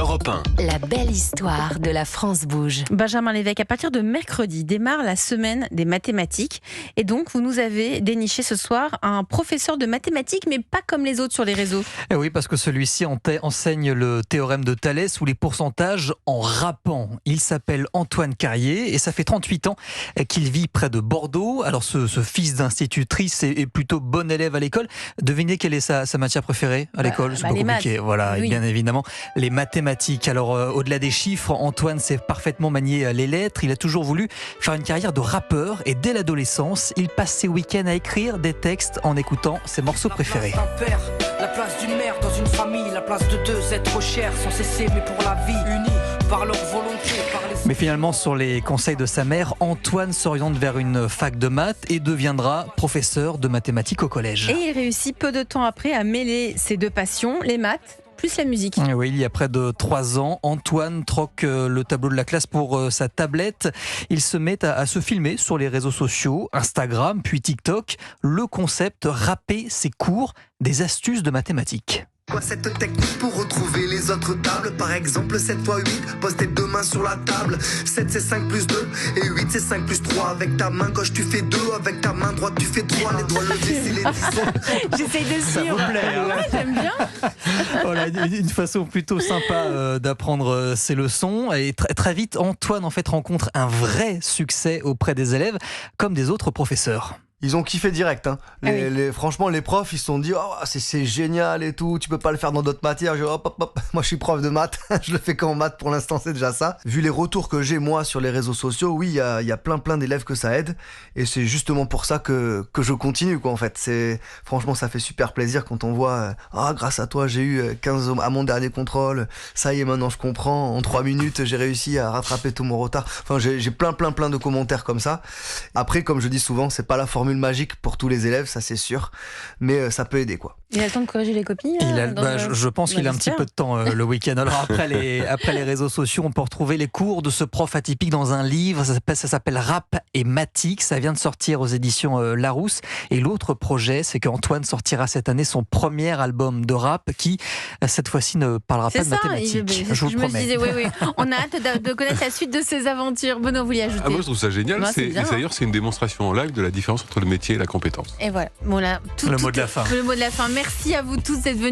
Europe 1. La belle histoire de la France bouge. Benjamin Lévesque, à partir de mercredi démarre la semaine des mathématiques. Et donc, vous nous avez déniché ce soir un professeur de mathématiques, mais pas comme les autres sur les réseaux. Et oui, parce que celui-ci enseigne le théorème de Thalès ou les pourcentages en rappant. Il s'appelle Antoine Carrier et ça fait 38 ans qu'il vit près de Bordeaux. Alors, ce fils d'institutrice est plutôt bon élève à l'école. Devinez quelle est sa matière préférée à l'école? C'est pas compliqué. Voilà, oui. Et bien évidemment, les mathématiques. Alors, au-delà des chiffres, Antoine sait parfaitement manier les lettres. Il a toujours voulu faire une carrière de rappeur et dès l'adolescence, il passe ses week-ends à écrire des textes en écoutant ses morceaux préférés. La place d'une mère dans une famille, la place de deux êtres chers sans cesser mais pour la vie, unis par leur volonté. Mais finalement, sur les conseils de sa mère, Antoine s'oriente vers une fac de maths et deviendra professeur de mathématiques au collège. Et il réussit peu de temps après à mêler ses deux passions, les maths plus la musique. Oui, il y a près de 3 ans, Antoine troque le tableau de la classe pour sa tablette. Il se met à se filmer sur les réseaux sociaux, Instagram, puis TikTok. Le concept, rapper ses cours, des astuces de mathématiques. Quoi cette technique pour retrouver les autres tables? Par exemple 7 x 8, pose tes deux mains sur la table. 7 c'est 5 plus 2 et 8 c'est 5 plus 3. Avec ta main gauche tu fais 2, avec ta main droite tu fais 3. Les doigts levés c'est les 10. J'essaye de suivre. Ça vous plaît, hein? Ouais, j'aime bien. Voilà, une façon plutôt sympa d'apprendre ses leçons. Et très vite, Antoine en fait rencontre un vrai succès auprès des élèves comme des autres professeurs. Ils ont kiffé direct. Hein. Franchement, les profs, ils se sont dit oh, c'est génial et tout, tu peux pas le faire dans d'autres matières. Hop. Moi, je suis prof de maths, je le fais qu'en maths pour l'instant, c'est déjà ça. Vu les retours que j'ai, moi, sur les réseaux sociaux, oui, il y a plein d'élèves que ça aide. Et c'est justement pour ça que je continue, quoi, en fait. Franchement, ça fait super plaisir quand on voit grâce à toi, j'ai eu 15 à mon dernier contrôle. Ça y est, maintenant, je comprends. En 3 minutes, j'ai réussi à rattraper tout mon retard. Enfin, j'ai plein de commentaires comme ça. Après, comme je dis souvent, c'est pas la formule magique pour tous les élèves, ça c'est sûr, mais ça peut aider, quoi. Il a le temps de corriger les copies je pense qu'il a un petit peu de temps le week-end. Alors après les réseaux sociaux, on peut retrouver les cours de ce prof atypique dans un livre, ça s'appelle Rap et Mathik, ça vient de sortir aux éditions Larousse. Et l'autre projet, c'est qu'Antoine sortira cette année son premier album de rap qui, cette fois-ci, ne parlera pas de mathématiques. Je vous le promets. Je me disais, oui. On a hâte de connaître la suite de ses aventures. Benoît, vous voulez ajouter? Moi, je trouve ça génial. Moi, D'ailleurs, c'est une démonstration en live de la différence entre le métier et la compétence. Et voilà. Le mot de la fin. Le mot de la fin. Merci à vous tous d'être venus.